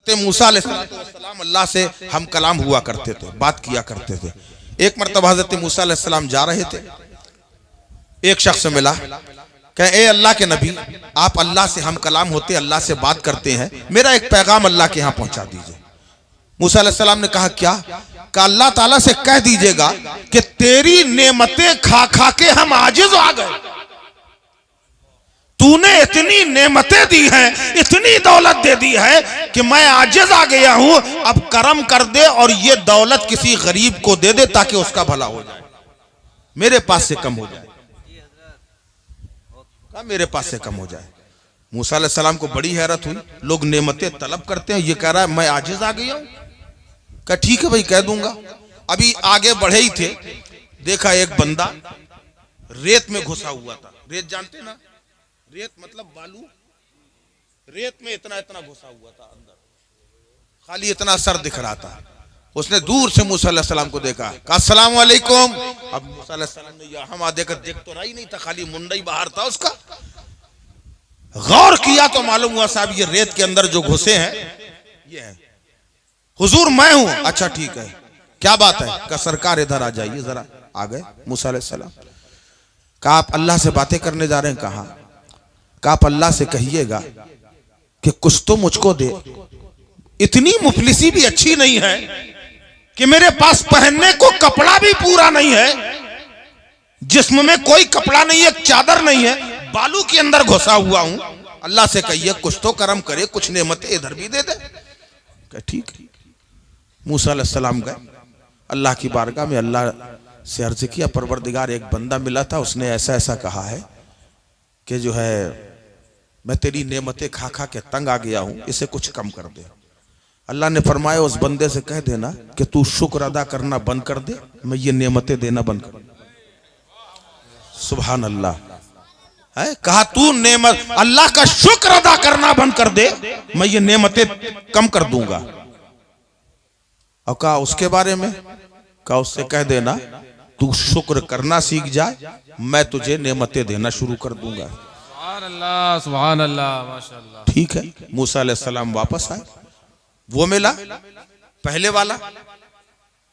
मूसा अलैहिस्सलाम अल्लाह से हम कलाम हुआ करते थे, बात किया करते थे। एक मरतबा हजरत मूसा अलैहिस्सलाम जा रहे थे, एक शख्स मिला, कहे ए अल्लाह के नबी, आप अल्लाह से हम कलाम होते, अल्लाह से बात करते हैं, मेरा एक पैगाम अल्लाह के यहाँ पहुंचा दीजिए। मूसा अलैहिस्सलाम ने कहा क्या? कहा अल्लाह ताला से कह दीजिएगा कि तेरी नेमतें खा खा के हम आजिज आ गए, तूने इतनी नेमतें दी हैं, इतनी दौलत दे दी है कि मैं आजिज आ गया हूं, अब करम कर दे और ये दौलत किसी गरीब को दे दे ताकि उसका भला हो जाए, मेरे पास से कम हो जाए, मेरे पास से कम हो जाए। मूसा अलैहिस्सलाम को बड़ी हैरत हुई, लोग नेमतें तलब करते हैं, ये कह रहा है मैं आजिज आ गया हूं। कहा ठीक है भाई, कह दूंगा। अभी आगे बढ़े ही थे, देखा एक बंदा रेत में घुसा हुआ था। रेत जानते ना, रेत मतलब बालू, रेत में इतना इतना घुसा हुआ था अंदर, खाली इतना सर दिख रहा था। उसने दूर से मूसा अलैहिस्सलाम को देखा, कहा अस्सलाम वालेकुम। अब मूसा अलैहिस्सलाम ने यहाँ देखकर देख तो रहा ही नहीं था, खाली मुंडा ही बाहर था उसका। गौर किया तो मालूम हुआ साहब ये रेत के अंदर जो घुसे हैं ये है। हुजूर मैं हूं। अच्छा ठीक है, क्या बात है? कहा सरकार इधर आ जाइए जरा। आ गए मूसा अलैहिस्सलाम। कहा आप अल्लाह से बातें करने जा रहे हैं? कहा आप अल्लाह से कहिएगा कि कुछ तो मुझको दे, इतनी मुफलिसी भी अच्छी नहीं है कि मेरे पास पहनने को कपड़ा भी पूरा नहीं है, जिस्म में कोई कपड़ा नहीं है, चादर नहीं है, बालू के अंदर घुसा हुआ हूं। अल्लाह से कहिए कुछ तो करम करे, कुछ नेमतें इधर भी दे दे। ठीक। मूसा अलैहिस्सलाम गए अल्लाह की बारगाह में, अल्लाह से अर्ज किया परवरदिगार एक बंदा मिला था, उसने ऐसा ऐसा कहा है कि जो है मैं तेरी नेमतें खा खा के तंग आ गया हूं, इसे कुछ कम कर दे। अल्लाह ने फरमाया उस बंदे से कह देना कि तू शुक्र अदा करना बंद कर दे, मैं ये नेमतें देना बंद कर। सुभान अल्लाह है, कहा तू नेमत अल्लाह का शुक्र अदा करना बंद कर दे, मैं ये नेमतें कम कर दूंगा। और कहा उसके बारे में? कहा उससे कह देना तू शुक्र करना सीख जाए, मैं तुझे नेमतें देना शुरू कर दूंगा। सुभान अल्लाह, माशाअल्लाह। ठीक है, मूसा अलैहिस्सलाम वापस आए, वो मिला पहले वाला।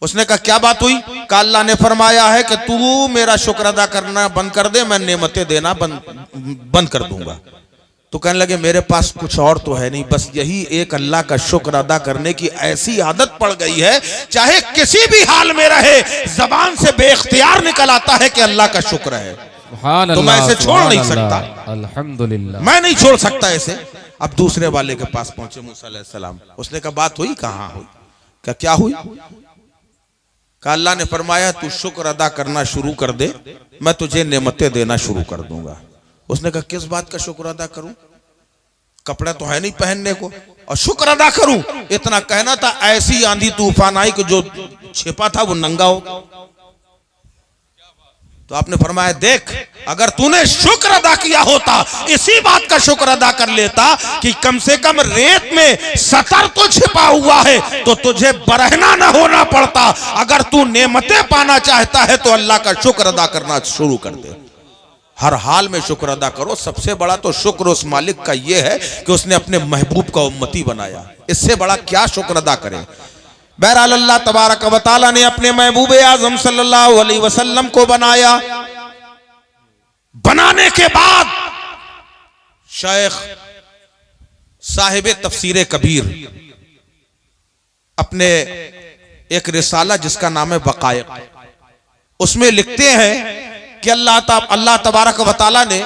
उसने कहा क्या बात हुई? कहा अल्लाह ने फरमाया है कि तू मेरा शुक्र अदा करना बंद कर दे, मैं नेमतें देना बंद कर दूंगा। तो कहने लगे मेरे पास कुछ और तो है नहीं, बस यही एक अल्लाह का शुक्र अदा करने की ऐसी आदत पड़ गई है, चाहे किसी भी हाल में रहे जबान से बेइख्तियार निकल आता है कि अल्लाह का शुक्र है, तो मैं इसे छोड़ नहीं सकता। अल्हम्दुलिल्लाह, मैं नहीं छोड़ सकता इसे। अब दूसरे वाले के पास पहुंचे मूसा अलैहिस्सलाम। उसने कहा बात हुई? कहाँ हुई? क्या हुई? कहा अल्लाह ने फरमाया तू शुक्र अदा करना शुरू कर दे, मैं तुझे नेमतें देना शुरू कर दूंगा। उसने कहा किस बात का शुक्र अदा करूं? कपड़ा तो है नहीं पहनने को, और शुक्र अदा करूं? इतना कहना था, ऐसी आंधी तूफान आई कि जो छिपा था वो नंगा हो। तो आपने फरमाया देख, अगर तूने शुक्र अदा किया होता, इसी बात का शुक्र अदा कर लेता कि कम से कम रेत में सतर तो छिपा हुआ है, तो तुझे बरहना न होना पड़ता। अगर तू नेमतें पाना चाहता है तो अल्लाह का शुक्र अदा करना शुरू कर दे, हर हाल में शुक्र अदा करो। सबसे बड़ा तो शुक्र उस मालिक का यह है कि उसने अपने महबूब का उम्मती बनाया, इससे बड़ा क्या शुक्र अदा करें। बहरहाल अल्लाह तबारक व तआला ने अपने महबूब आज़म सल्लल्लाहु अलैहि वसल्लम को बनाया। बनाने के बाद शेख साहिब तफसीर कबीर अपने एक रिसाला जिसका नाम है बकाया, उसमें लिखते हैं कि अल्लाह तबारक व तआला ने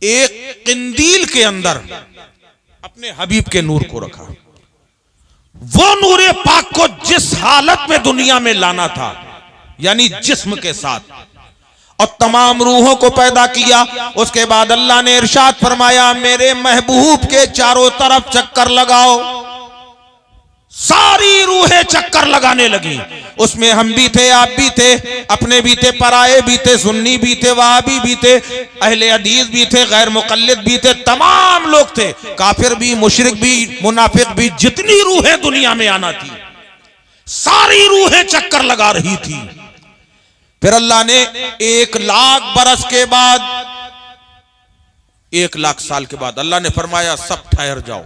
एक किंदील के अंदर अपने हबीब के नूर को रखा। वो नूरे पाक को जिस हालत में दुनिया में लाना था, यानी जिस्म के साथ, और तमाम रूहों को पैदा किया। उसके बाद अल्लाह ने इरशाद फरमाया मेरे महबूब के चारों तरफ चक्कर लगाओ। सारी रूहें चक्कर लगाने लगी। उसमें हम भी थे, आप भी थे, अपने भी थे, पराए भी थे, सुन्नी भी थे, वहाबी भी थे, अहले हदीस भी थे, गैर मुक़ल्लिद भी थे, तमाम लोग थे, काफिर भी, मुशरिक भी, मुनाफिक भी, जितनी रूहें दुनिया में आना थी सारी रूहें चक्कर लगा रही थी। फिर अल्लाह ने 1,00,000 बरस के बाद 1,00,000 साल के बाद अल्लाह ने फरमाया सब ठहर जाओ।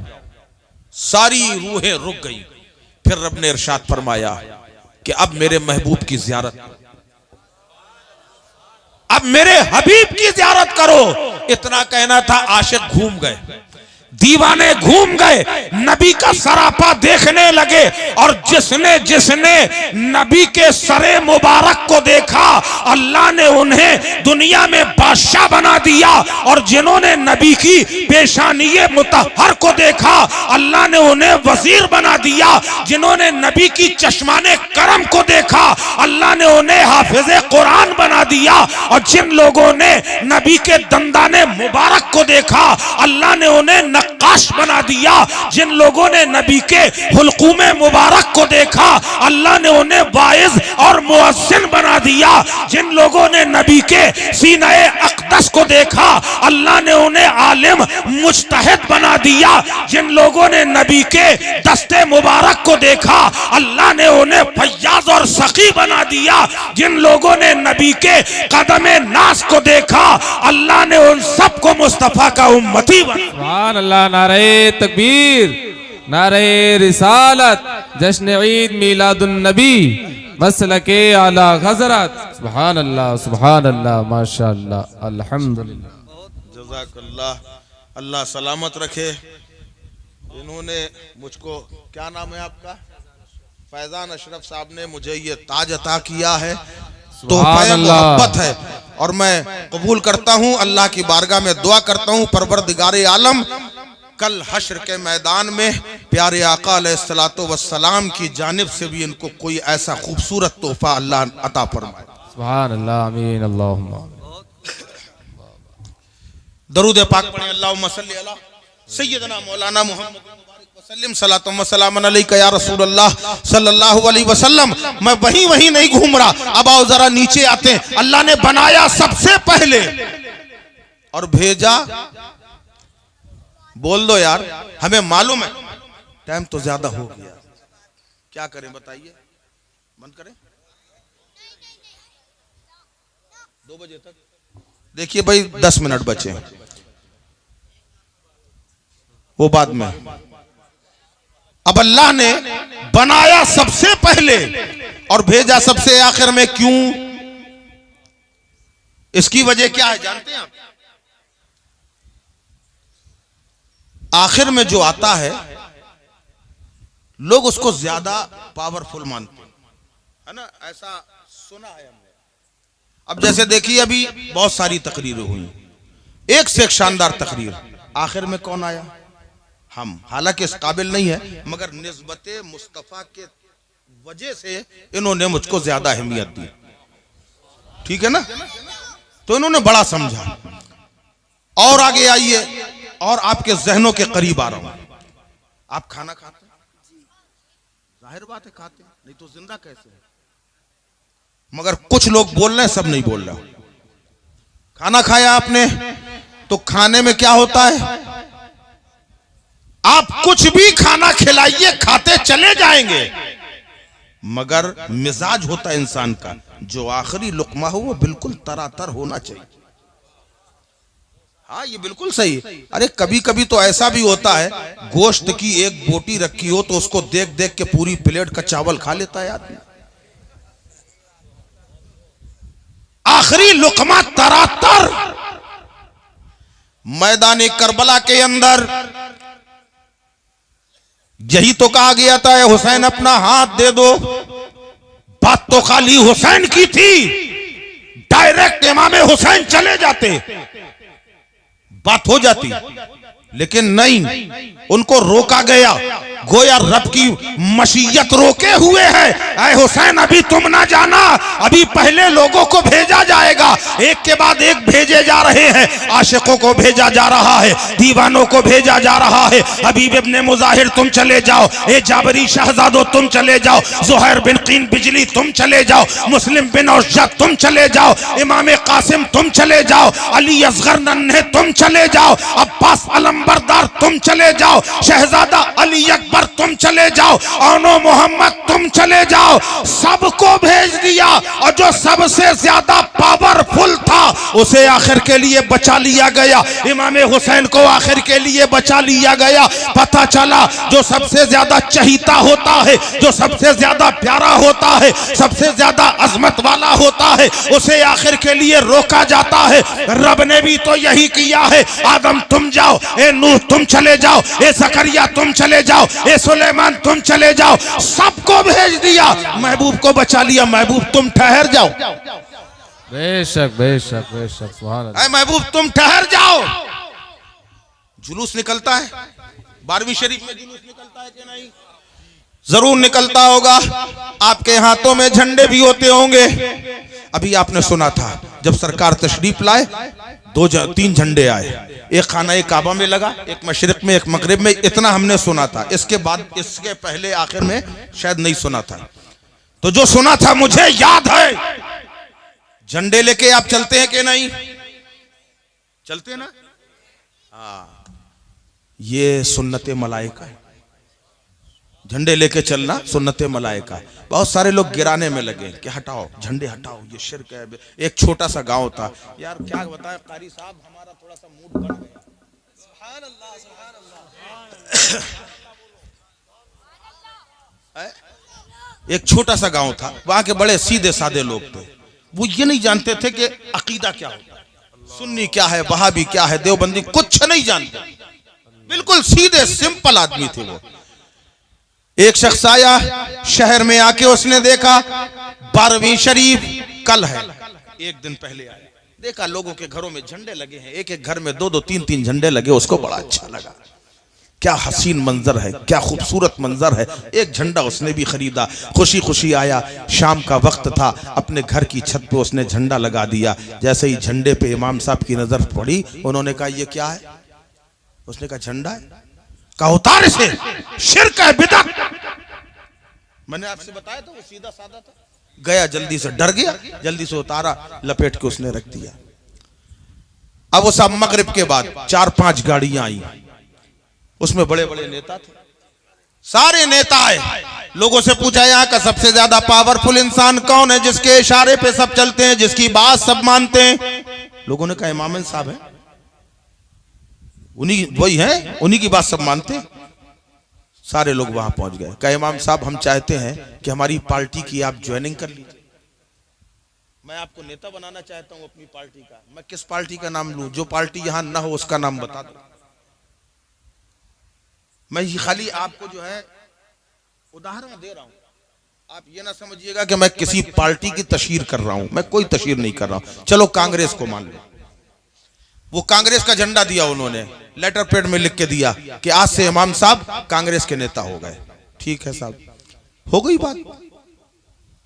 सारी रूहें रुक गई। फिर रब ने इरशाद फरमाया कि अब मेरे महबूब की ज़ियारत, अब मेरे हबीब की ज़ियारत करो। इतना कहना था, आशिक घूम गए, दीवाने घूम गए, नबी का सरापा देखने लगे। और जिसने जिसने नबी के सरे मुबारक को देखा, अल्लाह ने उन्हें दुनिया में बादशाह बना दिया। और जिन्होंने नबी की पेशानिये मुतहर को देखा, अल्लाह ने उन्हें वजीर बना दिया। जिन्होंने नबी की चश्माने करम को देखा, अल्लाह ने उन्हें हाफिज़े कुरान बना दिया। और जिन लोगों ने नबी के दंदाने मुबारक को देखा, अल्लाह ने उन्हें नक्काश बना दिया। जिन लोगों ने नबी के हुल्कुमे मुबारक को देखा, अल्लाह ने उन्हें वाइज और मुअज्जिन बना दिया। जिन लोगों ने नबी के सीने अक़दस को देखा, अल्लाह ने उन्हें आलिम मुज्तहिद बना दिया। जिन लोगों ने नबी के दस्ते मुबारक को देखा, अल्लाह ने उन्हें फय्याज और सखी बना दिया। जिन लोगों ने नबी के कदमे नास को देखा, अल्लाह ने उन सबको मुस्तफा का उम्मती बना। सुभान अल्लाह, नारे तकबीर, नारे रिसालत, जश्न ईद मिलादुन नबी, मसलके आला हज़रत। सुभान अल्लाह, सुभान अल्लाह, माशाअल्लाह, अल्हम्दुलिल्लाह। जज़ाकल्लाह, अल्लाह सलामत रखे। इन्होंने मुझको, क्या नाम है आपका? फैजान अशरफ साहब ने मुझे ये ताज अता किया है, तोहफ़े मोहब्बत है, और मैं कबूल करता हूँ। अल्लाह की बारगाह में दुआ करता हूँ, परवरदिगारे आलम कल हश्र के मैदान में प्यारे आका अलैहिस्सलातु वस्सलाम की जानिब से भी इनको कोई ऐसा खूबसूरत तोहफा अल्लाह अता फरमाए। सुभान अल्लाह, आमीन, अल्लाहुम्मा। दरूद पाक पढ़ें, अल्लाहुम्मा सल्ली अला सय्यदना मौलाना मुहम्मद वसल्लम सलातो व सलामन अलैका या रसूल अल्लाह सल्लल्लाहु अलैहि वसल्लम। मैं वहीं नहीं घूम रहा, अब आओ जरा नीचे आते हैं। अल्लाह ने बनाया सबसे पहले और भेजा, बोल दो यार, हमें मालूम है टाइम तो ज्यादा हो गया, क्या करें बताइए? बंद करें 2 बजे तक? देखिए भाई 10 मिनट बचे, वो बाद में। अब अल्लाह ने बनाया सबसे पहले और भेजा सबसे आखिर में। क्यों? इसकी वजह क्या है जानते हैं आप? आखिर में जो आता है लोग उसको ज्यादा पावरफुल मानते हैं, है ना? ऐसा सुना है हमने। अब जैसे देखिए अभी बहुत सारी तकरीरें हुई, एक से एक शानदार तकरीर, आखिर में कौन आया? हम। हालांकि इस काबिल नहीं है, मगर निस्बते मुस्तफा के वजह से इन्होंने मुझको ज्यादा अहमियत दी, ठीक है ना? तो इन्होंने बड़ा समझा। और आगे आइए, और आपके जहनों के करीब आ रहा हूं। आप खाना खाते हैं? जाहिर बात है खाते हैं, नहीं तो जिंदा कैसे है? मगर कुछ लोग बोल रहे हैं, सब नहीं बोल रहे। खाना खाया आपने, तो खाने में क्या होता है? आप कुछ भी खाना खिलाइए, खाते चले जाएंगे, मगर मिजाज होता है इंसान का, जो आखिरी लुकमा हो वो बिल्कुल तरातर होना चाहिए। हाँ, ये बिल्कुल सही। अरे कभी कभी तो ऐसा भी होता है, गोश्त की एक बोटी रखी हो तो उसको देख देख के पूरी प्लेट का चावल खा लेता है आदमी। आखिरी लुकमा तरातर। मैदान करबला के अंदर यही तो कहा गया था, हुसैन अपना हाथ दे दो। बात तो खाली हुसैन की थी, डायरेक्ट इमामे हुसैन चले जाते, बात हो जाती, लेकिन नहीं, उनको रोका गया। गोया रब की मशीयत रोके हुए है। ऐ हुसैन अभी तुम ना जाना, अभी पहले लोगों को भेजा जाएगा, एक के बाद एक भेजे जा रहे हैं। आशिकों को भेजा जा रहा है, दीवानों को भेजा जा रहा है। हबीब इब्ने मुजाहिर तुम चले जाओ, ए जाबरी शहजादो तुम चले जाओ, जुहैर बिन कीन बिजली तुम चले जाओ, मुस्लिम बिन औशद तुम चले जाओ, इमाम कासिम तुम चले जाओ, अली असगर नन्हे तुम चले जाओ, अब्बास अलंबरदार तुम चले जाओ, शहजादा अली अकबर तुम चले जाओ, औनो मोहम्मद तुम चले जाओ। सबको भेज दिया, और जो सबसे ज्यादा पावरफुल था उसे आखिर के लिए बचा लिया गया। इमाम हुसैन को आखिर के लिए बचा लिया गया। पता चला जो सबसे ज्यादा चहीता होता है, जो सबसे ज्यादा प्यारा होता है, सबसे ज्यादा अजमत वाला होता है, उसे आखिर के लिए रोका जाता है। रब ने भी तो यही किया है। आदम तुम जाओ, ए नूह तुम चले जाओ, ए जकरिया तुम चले जाओ, ए सुलेमान तुम चले जाओ, सबको भेज दिया, महबूब को बचा लिया। महबूब तुम ठहर जाओ, बेशक बेशक बेशक, सुभान अल्लाह। ऐ महबूब तुम ठहर जाओ। जुलूस निकलता है 12वीं शरीफ में, जुलूस निकलता है कि नहीं? जरूर निकलता होगा। आपके हाथों में झंडे भी होते होंगे। अभी आपने सुना था जब सरकार तशरीफ लाए 2-3 झंडे आए, एक खाना काबा में लगा, एक मशरिक में, एक मगरिब में। इतना हमने सुना था। इसके बाद, इसके पहले आखिर में शायद नहीं सुना था। तो जो सुना था मुझे याद है। झंडे लेके आप चलते हैं कि नहीं? चलते ना? हाँ, ये सुन्नते मलाइका है। झंडे लेके चलना सुन्नते मलाइका। बहुत सारे लोग गिराने में लगे कि हटाओ झंडे हटाओ, ये शिर्क है। एक छोटा सा गांव था यार, क्या बताएं कारी साहब, हमारा थोड़ा सा मूड बढ़ गया। सुभान अल्लाह, सुभान अल्लाह। एक छोटा सा गांव था, वहां के बड़े सीधे साधे लोग थे। वो ये नहीं जानते थे कि अकीदा क्या होता है, सुन्नी क्या है, वहाबी क्या है, देवबंदी, कुछ नहीं जानते। बिल्कुल सीधे सिंपल आदमी थे वो। एक शख्स आया शहर में, आके उसने देखा 12वीं शरीफ कल है, एक दिन पहले आया, देखा लोगों के घरों में झंडे लगे हैं, एक एक घर में 2-2, 3-3 झंडे लगे। उसको बड़ा अच्छा लगा। क्या हसीन मंजर है, क्या खूबसूरत मंजर है। एक झंडा उसने भी खरीदा, खुशी खुशी आया। शाम का वक्त था, अपने घर की छत पे उसने झंडा लगा दिया। जैसे ही झंडे पे इमाम साहब की नजर पड़ी, उन्होंने कहा ये क्या है? उसने कहा झंडा है। कहा उतार इसे, शिर्क है, बिदअत। मैंने आपसे बताया था वो सीधा साधा था। गया, जल्दी से डर गया, जल्दी से उतारा, लपेट के उसने रख दिया। अब वो सब मगरिब के बाद 4-5 गाड़ियां आई, उसमें बड़े बड़े नेता थे। सारे नेता आए, लोगों से पूछा यहाँ का सबसे ज्यादा पावरफुल इंसान कौन है, जिसके इशारे पे सब चलते हैं, जिसकी बात सब मानते हैं? लोगों ने कहा इमाम साहब है, उन्हीं वही है, उन्हीं की बात सब मानते हैं। सारे लोग वहां पहुंच गए। कहा इमाम साहब हम चाहते हैं कि हमारी पार्टी की आप ज्वाइनिंग कर लीजिए। मैं आपको नेता बनाना चाहता हूं अपनी पार्टी का। मैं किस पार्टी का नाम लूं? जो पार्टी यहां ना हो उसका नाम बता दो। मैं ये खाली आपको जो है उदाहरण दे रहा हूं। आप ये ना समझिएगा कि मैं किसी पार्टी की तशहीर कर रहा हूं। मैं कोई तशहीर नहीं कर रहा हूं। चलो कांग्रेस को मान लो, वो कांग्रेस का झंडा दिया उन्होंने, लेटर पैड में लिख के दिया कि आज से इमाम साहब कांग्रेस के नेता हो गए। ठीक है साहब, हो गई बात।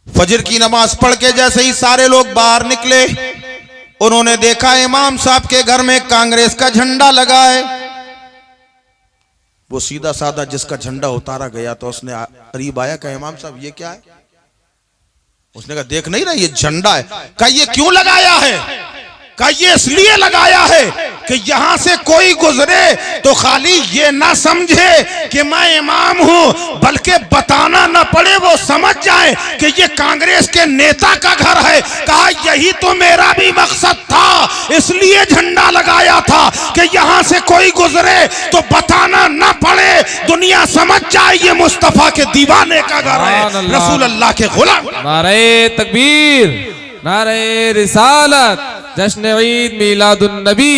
फजर की नमाज पढ़ के जैसे ही सारे लोग बाहर निकले, उन्होंने देखा इमाम साहब के घर में कांग्रेस का झंडा लगा है। वो सीधा साधा जिसका झंडा उतारा गया तो उसने करीब आया, कहा इमाम साहब ये क्या है? उसने कहा देख नहीं रहा ये झंडा है। कहा ये क्यों लगाया है? कहा ये इसलिए लगाया है कि यहां से कोई गुजरे तो खाली ये ना समझे कि मैं इमाम हूं, बल्कि बताना ना पड़े, वो समझ जाए कि ये कांग्रेस के नेता का घर है। कहा यही तो मेरा भी मकसद था, इसलिए झंडा लगाया था कि यहां से कोई गुजरे तो बताना ना पड़े, दुनिया समझ जाए ये मुस्तफा के दीवाने का घर है, रसूल अल्लाह के गुलाम। नारे तकबीर, नारे रिसालत, जश्न ईद मीलादुन नबी,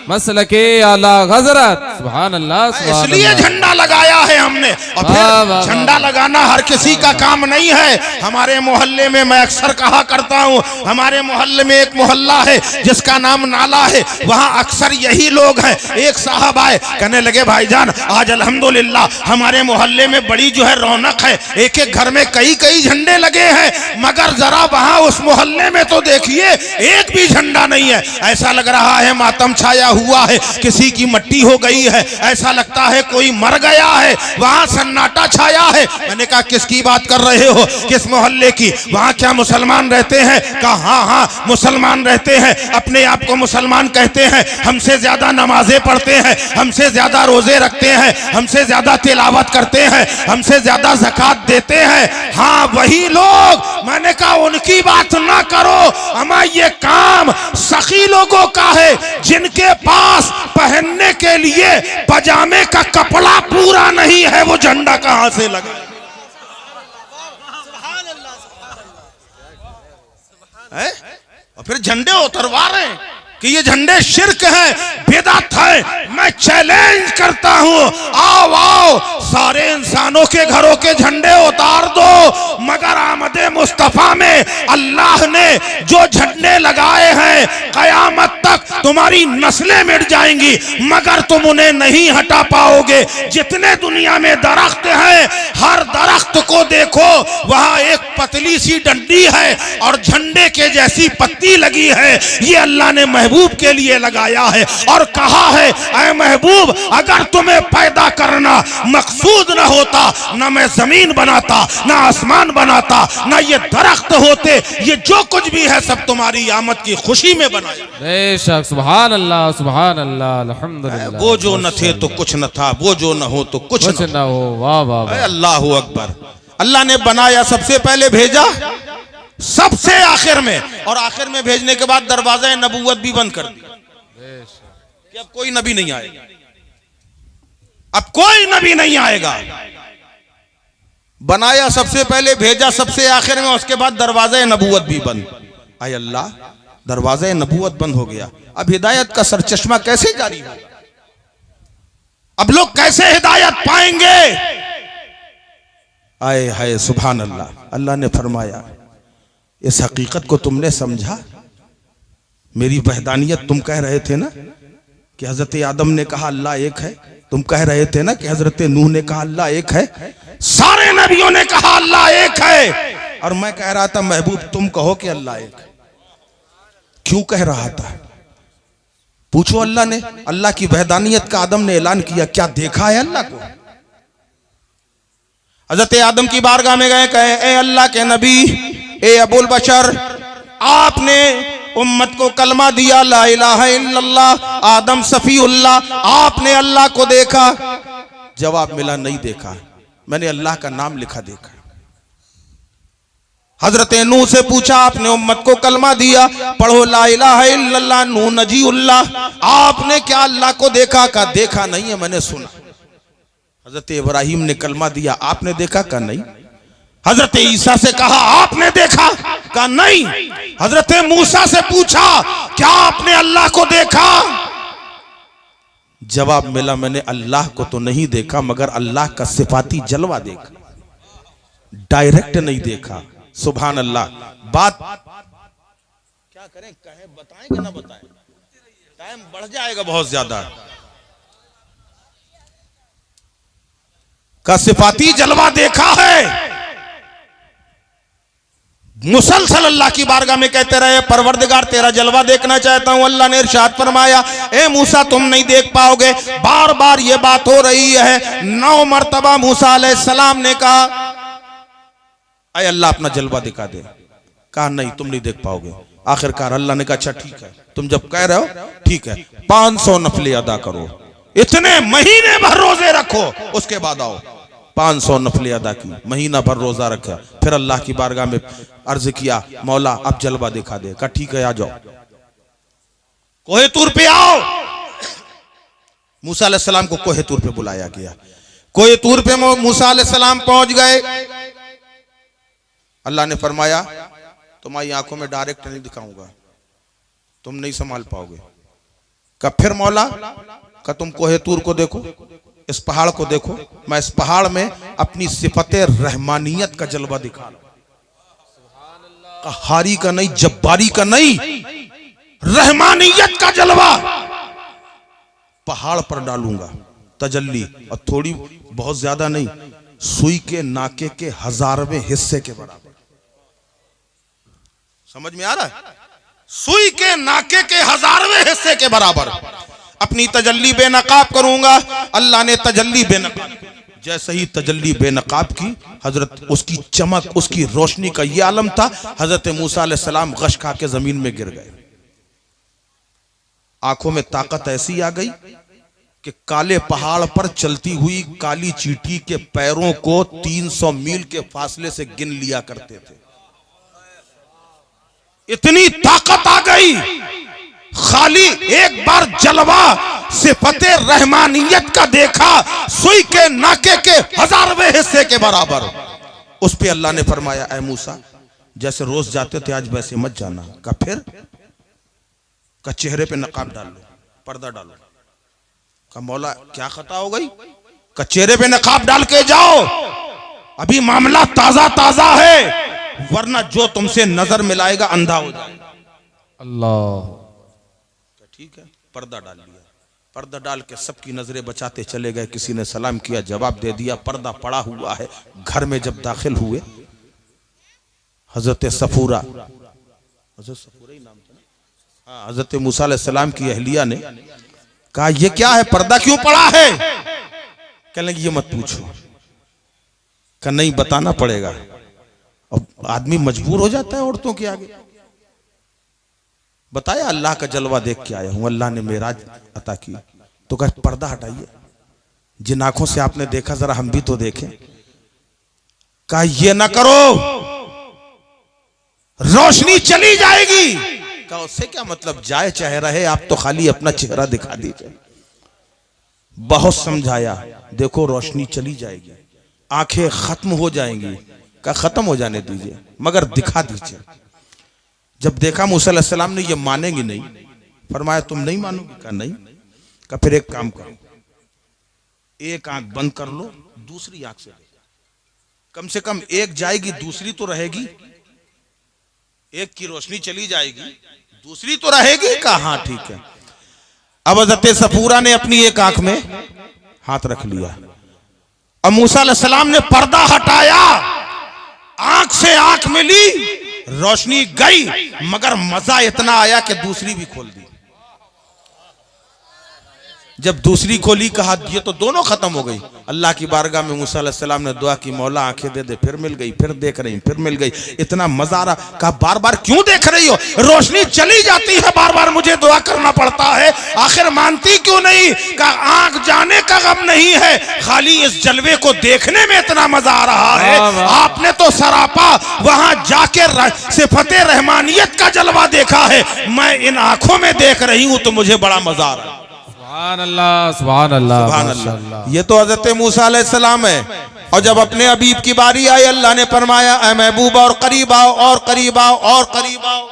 मसलके आला हजरत। सुभान अल्लाह। इसलिए झंडा लगाया है हमने। और फिर झंडा लगाना हर किसी का काम नहीं है। हमारे मोहल्ले में, मैं अक्सर कहा करता हूँ, हमारे मोहल्ले में एक मोहल्ला है जिसका नाम नाला है, वहाँ अक्सर यही लोग हैं। एक साहब आए, कहने लगे भाईजान आज अल्हम्दुलिल्लाह हमारे मोहल्ले में बड़ी जो है रौनक है, एक एक घर में कई कई झंडे लगे हैं, मगर जरा वहाँ उस मोहल्ले में तो देखिए एक भी झंडा नहीं है। ऐसा लग रहा है मातम छाया हुआ है, किसी की मट्टी हो गई है, ऐसा लगता है कोई मर गया है, वहां सन्नाटा छाया है। मैंने कहा किसकी बात कर रहे हो, किस मोहल्ले की, वहां क्या मुसलमान रहते हैं? कहा हाँ हाँ मुसलमान रहते हैं, अपने आप को मुसलमान कहते हैं, हमसे ज्यादा नमाजें पढ़ते हैं, हमसे ज्यादा रोजे रखते हैं, हमसे ज्यादा तिलावत करते हैं, हमसे ज्यादा ज़कात देते हैं। हाँ वही लोग। मैंने कहा उनकी बात ना करो, हमारा ये काम सखी लोगों का है जिनके पास पहनने के लिए पजामे का कपड़ा पूरा नहीं है, वो झंडा कहां से लगा है? और फिर झंडे उतरवा रहे हैं कि ये झंडे शिर्क है, बिदअत है। मैं चैलेंज करता हूं, आओ आओ सारे इंसानों के घरों के झंडे उतार दो, मगर आमदे मुस्तफा में अल्लाह ने जो झंडे लगाए हैं कयामत तक तुम्हारी नस्लें मिट जाएंगी, मगर तुम उन्हें नहीं हटा पाओगे। जितने दुनिया में दरख्त हैं, हर दरख्त को देखो वहां एक पतली सी डंडी है और झंडे के जैसी पत्ती लगी है। ये अल्लाह ने महबूब के लिए लगाया है और कहा है ऐ महबूब, अगर तुम्हें पैदा करना मकसूद न होता, ना मैं जमीन बनाता, ना आसमान बनाता, ना ये दरख्त होते, ये जो कुछ भी है सब तुम्हारी आमद की खुशी में बनाया। बेशक, सुभान अल्लाह, सुभान अल्लाह, अल्हम्दुलिल्लाह। वो जो न थे तो कुछ न था, वो जो न हो तो कुछ न हो। वाह वाह वाह। अल्लाहू अकबर। अल्लाह ने बनाया, सबसे पहले भेजा, सबसे आखिर में, और आखिर में भेजने के बाद दरवाजा नबूवत भी बंद कर दिया कि अब कोई नबी नहीं आएगा, अब कोई नबी नहीं आएगा। बनाया सबसे पहले, भेजा सबसे आखिर में, उसके बाद दरवाजा नबूवत भी बंद। आय अल्लाह, दरवाजा नबूवत बंद हो गया, अब हिदायत का सरचश्मा कैसे जारी होगा? अब लोग कैसे हिदायत पाएंगे? आए हाय सुभान अल्लाह। अल्लाह ने फरमाया इस हकीकत को तुमने समझा, मेरी वहदानियत तुम कह रहे थे ना कि हजरत आदम ने कहा अल्लाह एक है, तुम कह रहे थे ना कि हजरत नूह ने कहा अल्लाह एक है, सारे नबियों ने कहा अल्लाह एक है, और मैं कह रहा था महबूब तुम कहो कि अल्लाह एक है। क्यों कह रहा था? पूछो अल्लाह ने, अल्लाह की वहदानियत का आदम ने ऐलान किया, क्या देखा है अल्लाह को? हजरत आदम की बारगाह में गए, कहे ए अल्लाह के नबी, ए अबुल बशर, आपने उम्मत को कलमा दिया ला इलाहा इल्लल्लाह, आदम सफीउल्लाह, आपने अल्लाह को देखा? जवाब मिला नहीं देखा, मैंने अल्लाह का नाम लिखा देखा। हजरत नूह से पूछा, आपने उम्मत को कलमा दिया, पढ़ो ला इलाहा इल्लल्लाह नूह नजीउल्लाह, आपने क्या अल्लाह को देखा? का देखा नहीं है, मैंने सुना। हजरत इब्राहिम ने कलमा दिया, आपने देखा? का नहीं। हजरत ईसा से कहा, आपने देखा? का नहीं। हजरत मूसा से पूछा, क्या आपने अल्लाह को देखा? जवाब मिला, मैंने अल्लाह को तो नहीं देखा, मगर अल्लाह का सिफाती जलवा देखा, डायरेक्ट नहीं देखा। सुभान अल्लाह। बात क्या करें, कहें, बताएं कि ना बताएं? टाइम बढ़ जाएगा बहुत ज्यादा। का सिफाती जलवा देखा है। मुसलसल अल्लाह की बारगाह में कहते रहे, परवरदिगार तेरा जलवा देखना चाहता हूं। अल्लाह ने इरशाद फरमाया, ए मूसा तुम नहीं देख पाओगे। बार बार ये बात हो रही है। 9 मरतबा मूसा अलैहिस्सलाम ने कहा, अय अल्लाह अपना जलवा दिखा दे। कहा नहीं, तुम नहीं देख पाओगे। आखिरकार अल्लाह ने कहा, अच्छा ठीक है, तुम जब कह रहे हो ठीक है, 500 नफले अदा करो, इतने महीने भर रोजे रखो, उसके बाद आओ। 500 नफले अदा की, महीना भर रोजा रखा, फिर अल्लाह की बारगाह में अर्ज किया, मौला अब जलवा दिखा दे। कहा ठीक है, आ जाओ, कोहे तूर पे आओ। मूसा अलैहिस्सलाम को कोहे तूर पे बुलाया गया। कोहे तूर पे मूसा अलैहिस्सलाम पहुंच गए। अल्लाह ने फरमाया, तुम्हारी आंखों में डायरेक्ट नहीं दिखाऊंगा, तुम नहीं संभाल पाओगे। कहा फिर मौला? का तुम कोहे तूर को देखो, इस पहाड़ को देखो, मैं इस पहाड़ में अपनी सिफते रहमानियत का जलवा दिखा रहा हूं। हारी का नहीं, जब्बारी का नहीं, रहमानियत का जलवा पहाड़ पर डालूंगा, तजल्ली, और थोड़ी बहुत ज्यादा नहीं, सुई के नाके के 1000वें हिस्से के बराबर। समझ में आ रहा है? सुई के नाके के 1000वें हिस्से के बराबर। अपनी तजल्ली बेनकाब करूंगा। अल्लाह ने तजल्ली बेनकाब, जैसे ही तजल्ली बेनकाब की, हजरत उसकी चमक, उसकी रोशनी का ये आलम था, हजरत मूसा अलैहिस्सलाम गश खा के जमीन में गिर गए। आंखों में ताकत ऐसी आ गई कि काले पहाड़ पर चलती हुई काली चींटी के पैरों को 300 मील के फासले से गिन लिया करते थे। इतनी ताकत आ गई, खाली एक बार जलवा सिफते रहमानियत का देखा, सुई के नाके के 1000वें हिस्से के बराबर। उस पे अल्लाह ने फरमाया, ऐ मूसा, जैसे रोज जाते थे आज वैसे मत जाना। का फिर? का चेहरे पे नकाब डाल लो, पर्दा डालो। का मौला क्या खता हो गई? का चेहरे पे नकाब डाल के जाओ, अभी मामला ताजा ताजा है, वरना जो तुमसे नजर मिलाएगा अंधा हो जाएगा। अल्लाह। ठीक है, पर्दा डाल लिया। पर्दा डाल के सबकी नजरें बचाते चले गए। किसी ने सलाम किया, जवाब दे दिया, पर्दा पड़ा हुआ है। घर में जब दाखिल हुए, हजरत सफूरा, हजरत सफूरा ही नाम था ना, हाँ, हजरत मूसा अलैहिस्सलाम की अहलिया ने कहा, ये क्या है, पर्दा क्यों पड़ा है? कहने लगी, ये मत पूछो। कहा नहीं, बताना पड़ेगा। अब आदमी मजबूर हो जाता है औरतों के आगे। बताया, अल्लाह का जलवा देख के आया हूं, अल्लाह ने मेराज अता की। तो कहा पर्दा हटाइए, जिन आंखों से आपने देखा जरा हम भी तो देखें। कहा ये ना करो, रोशनी चली जाएगी। कहा उससे क्या मतलब, जाए चाहे रहे, आप तो खाली अपना चेहरा दिखा दीजिए। बहुत समझाया, देखो रोशनी चली जाएगी, आंखें खत्म हो जाएंगी। कहा खत्म हो जाने दीजिए, मगर दिखा दीजिए। जब देखा मूसा अलैहिस्सलाम ने ये मानेंगी नहीं, फरमाया तुम नहीं मानोगी? कहा नहीं। कहा फिर एक काम करो, एक आंख बंद कर लो, दूसरी आंख से कम से कम एक जाएगी, दूसरी तो रहेगी। एक की रोशनी चली जाएगी, दूसरी तो रहेगी। कहा हाँ ठीक है। अब हज़रत सफूरा ने अपनी एक आंख में हाथ रख लिया, अब मूसा अलैहिस्सलाम ने पर्दा हटाया, आंख से आंख मिली, रोशनी गई, मगर मजा इतना आया कि दूसरी भी खोल दी। जब दूसरी खोली, कहा ये तो दोनों खत्म हो गई। अल्लाह की बारगाह में मूसा अलैहिस्सलाम ने दुआ की, मौला आंखें दे दे। फिर मिल गई, फिर देख रही, फिर मिल गई। इतना मजा आ रहा। कहा बार बार क्यों देख रही हो, रोशनी चली जाती है, बार बार मुझे दुआ करना पड़ता है, आखिर मानती क्यों नहीं? कहा आंख जाने का गम नहीं है, खाली इस जलवे को देखने में इतना मजा आ रहा है। आपने तो सरापा वहां जाके सिफते रहमानियत का जलवा देखा है, मैं इन आंखों में देख रही हूं तो मुझे बड़ा मजा आ रहा है। सुभान अल्लाह, सुभान अल्लाह, सुभान अल्लाह। ये तो हजरत मूसा अलैहिस्सलाम है। और जब अपने हबीब की बारी आई, अल्लाह ने फरमाया, ऐ महबूब और करीब आओ, और करीब आओ, और करीब आओ।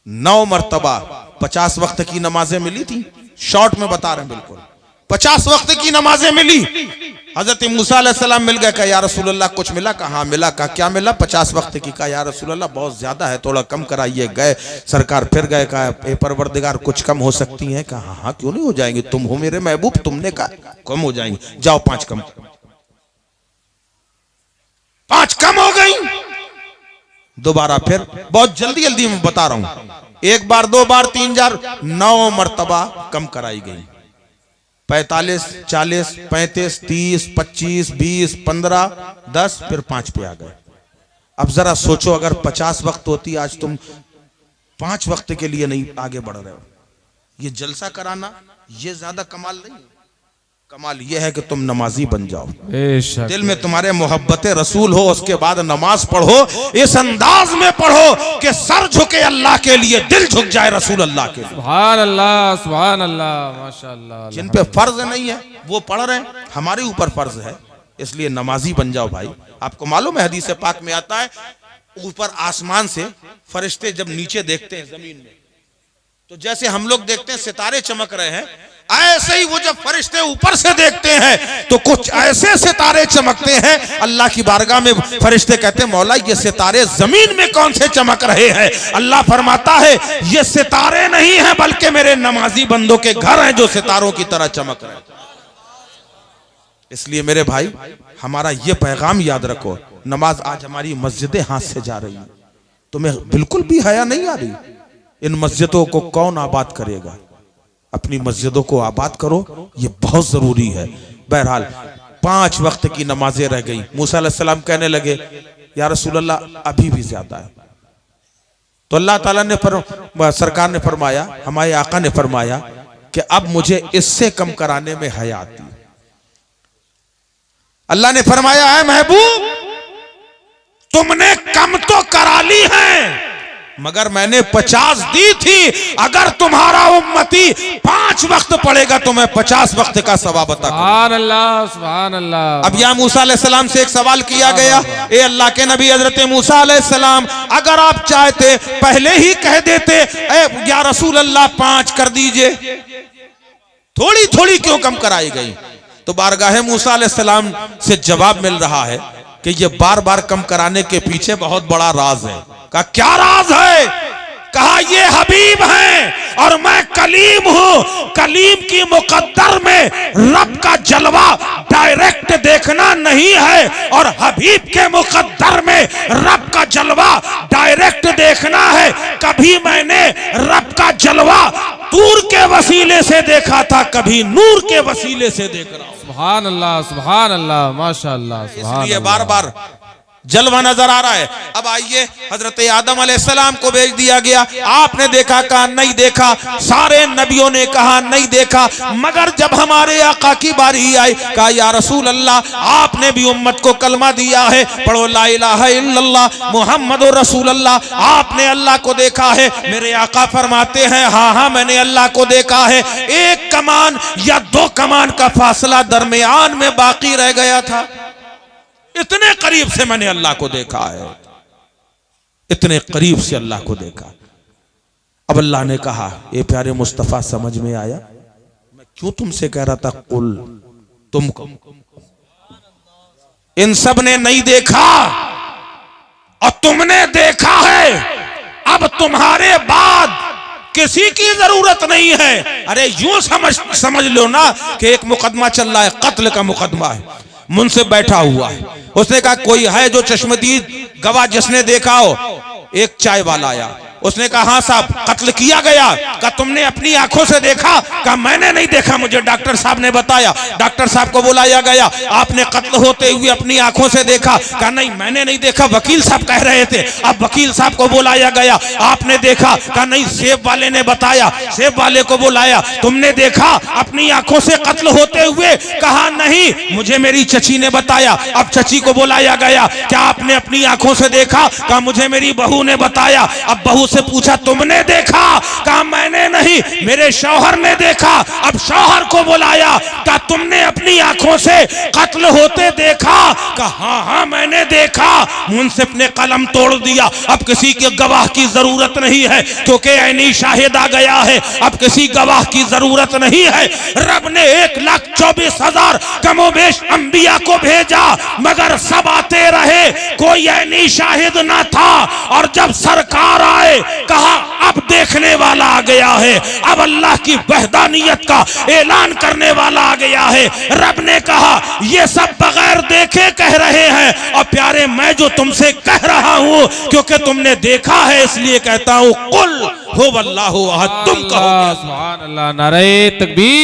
9 मरतबा 50 वक्त की नमाजें मिली थी। शॉर्ट में बता रहे हैं, बिल्कुल 50 वक्त की नमाजें मिली। हजरत मूसा अलैहिस्सलाम मिल गए। कहा या रसूल अल्लाह कुछ मिला? कहा हाँ मिला। कहा क्या मिला? 50 वक्त की। कहा या रसूल अल्लाह बहुत ज्यादा है, थोड़ा कम कराइए। गए सरकार, फिर गए। कहा ए परवरदिगार कुछ कम हो सकती हैं? कहा हाँ क्यों नहीं हो जाएंगी, तुम हो मेरे महबूब, तुमने कहा कम हो जाएंगी, जाओ 5 कम। 5 कम हो गई। दोबारा फिर, बहुत जल्दी जल्दी मैं बता रहा हूं, 1 बार 2 बार 3 बार, 9 मरतबा कम कराई गई। 45, 40, 35, 30, 25, 20, 15, 10, फिर 5 पे आ गए। अब जरा सोचो, अगर 50 वक्त होती, आज तुम 5 वक्त के लिए नहीं आगे बढ़ रहे हो। ये जलसा कराना ये ज्यादा कमाल नहीं, कमाल ये है कि तुम नमाजी बन जाओ, दिल में तुम्हारे मोहब्बत रसूल हो, उसके बाद नमाज पढ़ो, इस अंदाज में पढ़ो कि सर झुके अल्लाह के लिए, दिल झुक जाए रसूल अल्लाह के लिए। सुभान अल्लाह, सुभान अल्लाह, माशाअल्लाह। जिन पे फर्ज नहीं है वो पढ़ रहे हैं, हमारे ऊपर फर्ज है, इसलिए नमाजी बन जाओ भाई। आपको मालूम है हदीस पाक में आता है, ऊपर आसमान से फरिश्ते जब नीचे देखते हैं जमीन में, तो जैसे हम लोग देखते हैं सितारे चमक रहे हैं, ऐसे ही वो जब फरिश्ते ऊपर से देखते हैं तो कुछ ऐसे सितारे चमकते हैं, अल्लाह की बारगाह में फरिश्ते कहते हैं मौला ये सितारे जमीन में कौन से चमक रहे हैं? अल्लाह फरमाता है ये सितारे नहीं हैं, बल्कि मेरे नमाजी बंदों के घर हैं जो सितारों की तरह चमक रहे हैं। इसलिए मेरे भाई, हमारा ये पैगाम याद रखो, नमाज आज हमारी मस्जिदें हाथ से जा रही है, तुम्हें बिल्कुल भी हया नहीं आ रही। इन मस्जिदों को कौन आबाद करेगा? अपनी मस्जिदों को आबाद करो, ये बहुत जरूरी है। बहरहाल 5 वक्त की नमाजें रह गई। मूसा अलैहिस्सलाम कहने लगे या रसूल अल्लाह अभी भी ज्यादा है। तो अल्लाह ताला ने सरकार ने फरमाया, हमारे आका ने फरमाया कि अब मुझे इससे कम कराने में हया आती है। अल्लाह ने फरमाया है महबूब, तुमने कम तो करा ली है, मगर मैंने 50 दी थी। अगर तुम्हारा उम्मती 5 वक्त पढ़ेगा तो मैं 50 वक्त का सवाब अता करूंगा। सुभान अल्लाह, सुभान अल्लाह। अब या मूसा अलैहिस्सलाम से एक सवाल किया गया, ए अल्लाह के नबी हजरत मूसा अलैहिस्सलाम, अगर आप चाहते पहले ही कह देते या रसूल अल्लाह 5 कर दीजिए, थोड़ी थोड़ी क्यों कम कराई गई? तो बारगाह मूसा अलैहिस्सलाम से जवाब मिल रहा है कि ये बार बार कम कराने के पीछे बहुत बड़ा राज है। कहा क्या राज है? कहा ये हबीब हैं और मैं कलीम हूं। कलीम की मुकद्दर में रब का जलवा डायरेक्ट देखना नहीं है और हबीब के मुकद्दर में रब का जलवा डायरेक्ट देखना है। कभी मैंने रब का जलवा तूर के वसीले से देखा था, कभी नूर के वसीले से देख रहा हूं। सुभान अल्लाह, सुभान अल्लाह, माशाअल्लाह। इसलिए बार बार जलवा नजर आ रहा है। अब आइए, हजरत आदम अलैहिस्सलाम को भेज दिया गया, आपने देखा? कहा नहीं देखा। सारे नबियों ने कहा नहीं देखा, मगर जब हमारे आका की बारी आई, कहा या रसूल अल्लाह, आपने भी उम्मत को कलमा दिया है, पढ़ो ला इलाहा इल्लल्लाह मुहम्मदुर रसूलुल्लाह। आपने अल्लाह को देखा है? मेरे आका फरमाते हैं हाँ हाँ मैंने अल्लाह को देखा है। 1 कमान या 2 कमान का फासला दरमियान में बाकी रह गया था। इतने करीब से मैंने अल्लाह को देखा है, इतने करीब से अल्लाह को देखा। अब अल्लाह ने कहा, ये प्यारे मुस्तफा समझ में आया मैं क्यों तुमसे कह रहा था कुल तुमको? इन सब ने नहीं देखा और तुमने देखा है। अब तुम्हारे बाद किसी की जरूरत नहीं है। अरे यूं समझ लो ना कि एक मुकदमा चल रहा है, कत्ल का मुकदमा है, मुनसिफ बैठा हुआ है। उसने कहा कोई है जो चश्मदीद गवाह जिसने देखा हो? एक चाय वाला आया, उसने कहा हाँ साहब कत्ल किया गया। कहा तुमने अपनी आंखों से देखा? कहा मैंने नहीं देखा, मुझे डॉक्टर साहब ने बताया। डॉक्टर साहब को बुलाया गया, आपने कत्ल होते हुए अपनी आंखों से देखा? कहा नहीं मैंने नहीं देखा, वकील साहब कह रहे थे। अब वकील साहब को बुलाया गया, आपने देखा? कहा नहीं सेब वाले ने बताया। सेब वाले को बुलाया, तुमने देखा अपनी आंखों से कत्ल होते हुए? कहा नहीं मुझे मेरी चची ने बताया। अब चची को बुलाया गया, क्या आपने अपनी आंखों से देखा? कहा मुझे मेरी बहू ने बताया। अब बहू से पूछा तुमने देखा? कहा मैंने नहीं, मेरे शौहर ने देखा। अब शौहर को बुलाया, कहा तुमने अपनी आंखों से कत्ल होते देखा? कहा हाँ हाँ मैंने देखा। मुंसिफ ने कलम तोड़ दिया, अब किसी के गवाह की जरूरत नहीं है क्योंकि ऐनी शाहिद आ गया है। अब किसी गवाह की जरूरत नहीं है। रब ने 1,24,000 कमोबेश अंबिया को भेजा, मगर सब आते रहे, कोई ऐनी शाहिद ना था। और जब सरकार आए, कहा अब देखने वाला आ गया है, अब अल्लाह की वहदानियत का ऐलान करने वाला आ गया है। रब ने कहा ये सब बगैर देखे कह रहे हैं, और प्यारे मैं जो तुमसे कह रहा हूं क्योंकि तुमने देखा है इसलिए कहता हूं कुल हुवल्लाहु अहद। तुम कहो सुभान अल्लाह, नारे तकबीर।